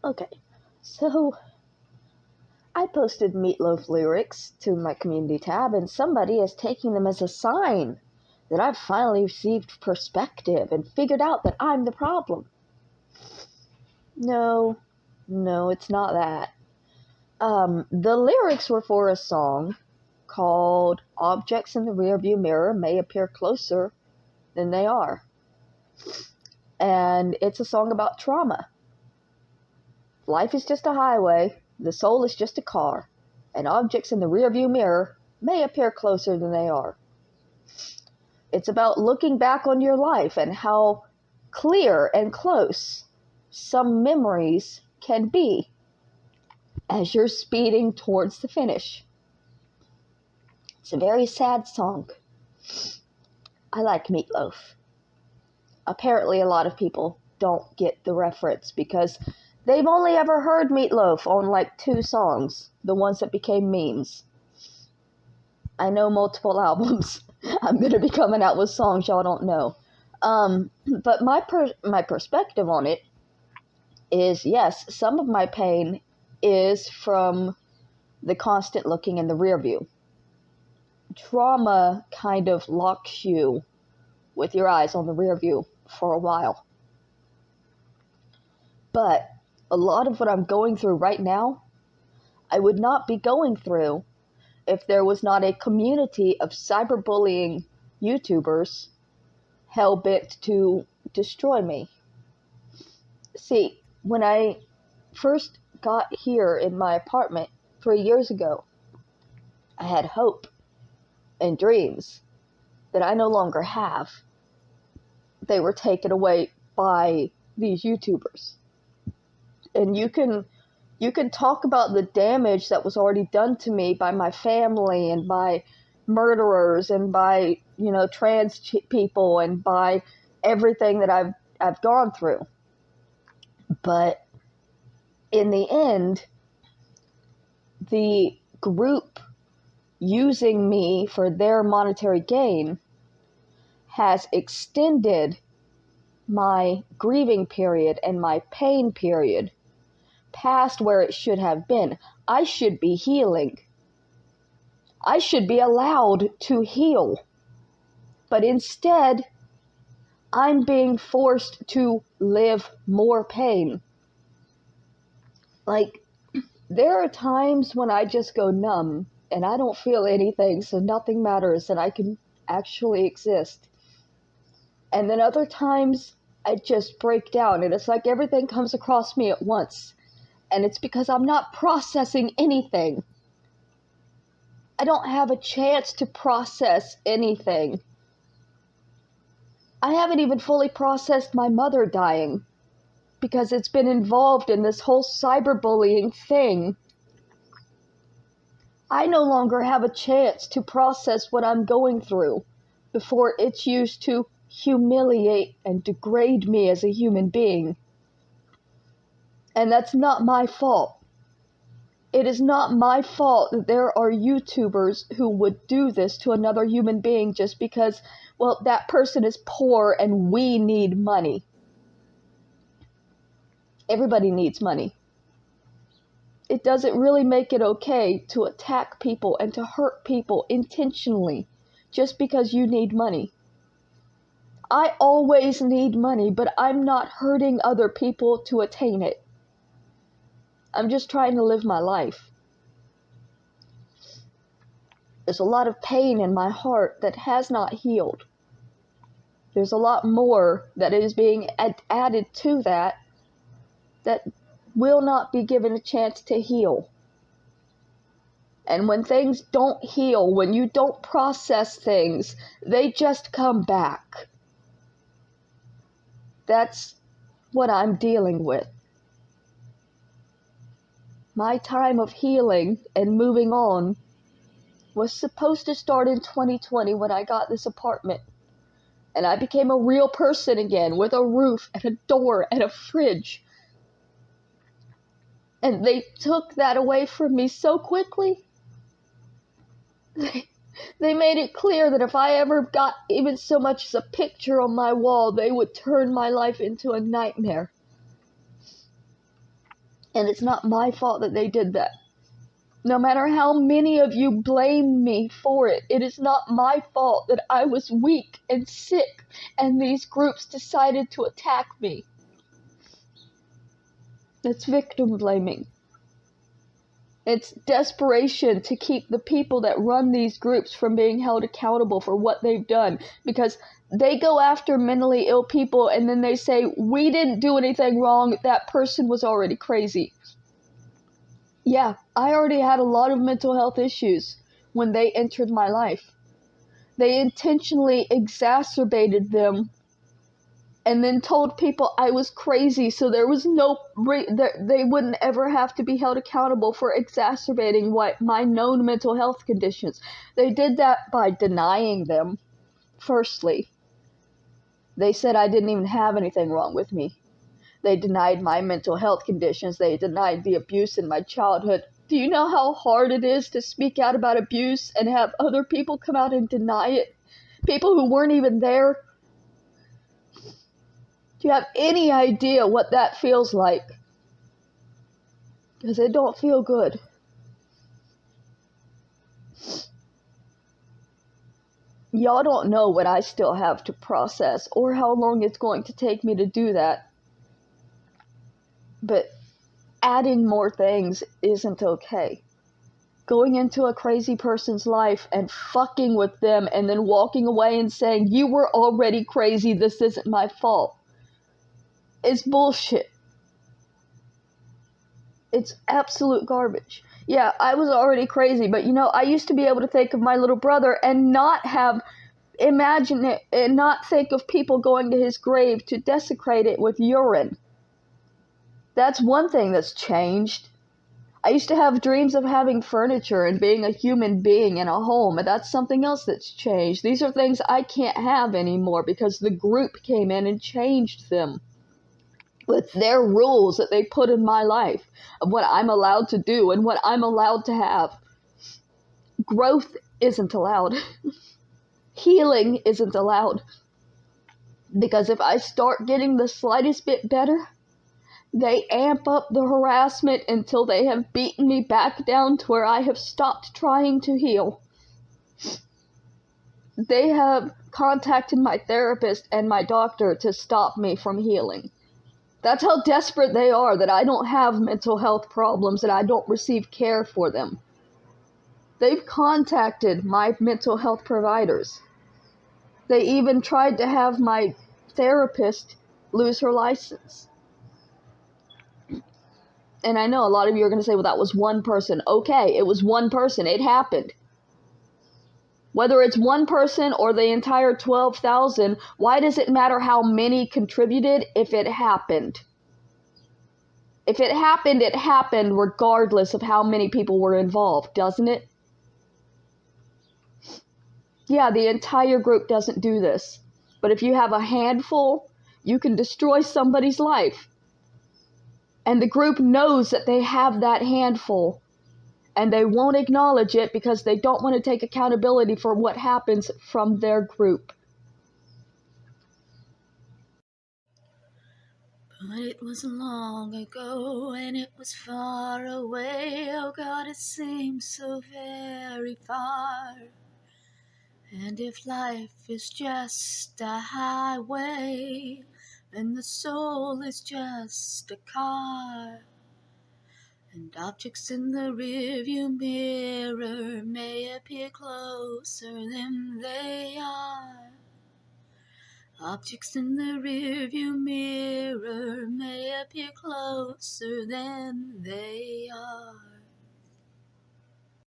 Okay, so I posted Meatloaf lyrics to my community tab, and somebody is taking them as a sign that I've finally received perspective and figured out that I'm the problem. No, it's not that. The lyrics were for a song called Objects in the Rearview Mirror May Appear Closer Than They Are. And it's a song about trauma. Life is just a highway, the soul is just a car, and objects in the rearview mirror may appear closer than they are. It's about looking back on your life and how clear and close some memories can be as you're speeding towards the finish. It's a very sad song. I like Meatloaf. Apparently a lot of people don't get the reference because they've only ever heard Meatloaf on like 2 songs, the ones that became memes. I know multiple albums. I'm going to be coming out with songs y'all don't know. But my perspective on it is, yes, some of my pain is from the constant looking in the rear view. Trauma kind of locks you with your eyes on the rear view for a while. But a lot of what I'm going through right now, I would not be going through if there was not a community of cyberbullying YouTubers hell-bent to destroy me. See, when I first got here in my apartment 3 years ago, I had hope and dreams that I no longer have. They were taken away by these YouTubers. And you can talk about the damage that was already done to me by my family and by murderers and by, trans people and by everything that I've gone through. But in the end, the group using me for their monetary gain has extended my grieving period and my pain period past where it should have been. I should be healing. I should be allowed to heal. But instead, I'm being forced to live more pain. Like, there are times when I just go numb and I don't feel anything, so nothing matters and I can actually exist. And then other times I just break down and it's like everything comes across me at once. And it's because I'm not processing anything. I don't have a chance to process anything. I haven't even fully processed my mother dying because it's been involved in this whole cyberbullying thing. I no longer have a chance to process what I'm going through before it's used to humiliate and degrade me as a human being. And that's not my fault. It is not my fault that there are YouTubers who would do this to another human being just because, well, that person is poor and we need money. Everybody needs money. It doesn't really make it okay to attack people and to hurt people intentionally just because you need money. I always need money, but I'm not hurting other people to attain it. I'm just trying to live my life. There's a lot of pain in my heart that has not healed. There's a lot more that is being added to that will not be given a chance to heal. And when things don't heal, when you don't process things, they just come back. That's what I'm dealing with. My time of healing and moving on was supposed to start in 2020 when I got this apartment. And I became a real person again with a roof and a door and a fridge. And they took that away from me so quickly. They made it clear that if I ever got even so much as a picture on my wall, they would turn my life into a nightmare. And it's not my fault that they did that. No matter how many of you blame me for it, it is not my fault that I was weak and sick and these groups decided to attack me. It's victim blaming. It's desperation to keep the people that run these groups from being held accountable for what they've done, because they go after mentally ill people and then they say, we didn't do anything wrong, that person was already crazy. Yeah, I already had a lot of mental health issues when they entered my life. They intentionally exacerbated them and then told people I was crazy, so there was they wouldn't ever have to be held accountable for exacerbating my known mental health conditions. They did that by denying them. Firstly, they said I didn't even have anything wrong with me. They denied my mental health conditions. They denied the abuse in my childhood. Do you know how hard it is to speak out about abuse and have other people come out and deny it? People who weren't even there. Do you have any idea what that feels like? Because it don't feel good. Y'all don't know what I still have to process or how long it's going to take me to do that. But adding more things isn't okay. Going into a crazy person's life and fucking with them and then walking away and saying, you were already crazy, this isn't my fault, is bullshit. It's absolute garbage. Yeah, I was already crazy, but I used to be able to think of my little brother and not imagine it, and not think of people going to his grave to desecrate it with urine. That's one thing that's changed. I used to have dreams of having furniture and being a human being in a home, and that's something else that's changed. These are things I can't have anymore because the group came in and changed them with their rules that they put in my life of what I'm allowed to do and what I'm allowed to have. Growth isn't allowed. Healing isn't allowed. Because if I start getting the slightest bit better, they amp up the harassment until they have beaten me back down to where I have stopped trying to heal. They have contacted my therapist and my doctor to stop me from healing. That's how desperate they are that I don't have mental health problems and I don't receive care for them. They've contacted my mental health providers. They even tried to have my therapist lose her license. And I know a lot of you are going to say, well, that was one person. Okay, it was one person. It happened. Whether it's one person or the entire 12,000, why does it matter how many contributed if it happened? If it happened regardless of how many people were involved, doesn't it? Yeah, the entire group doesn't do this. But if you have a handful, you can destroy somebody's life. And the group knows that they have that handful. And they won't acknowledge it because they don't want to take accountability for what happens from their group. But it was long ago and it was far away. Oh God, it seems so very far. And if life is just a highway, then the soul is just a car. And objects in the rearview mirror may appear closer than they are. Objects in the rearview mirror may appear closer than they are.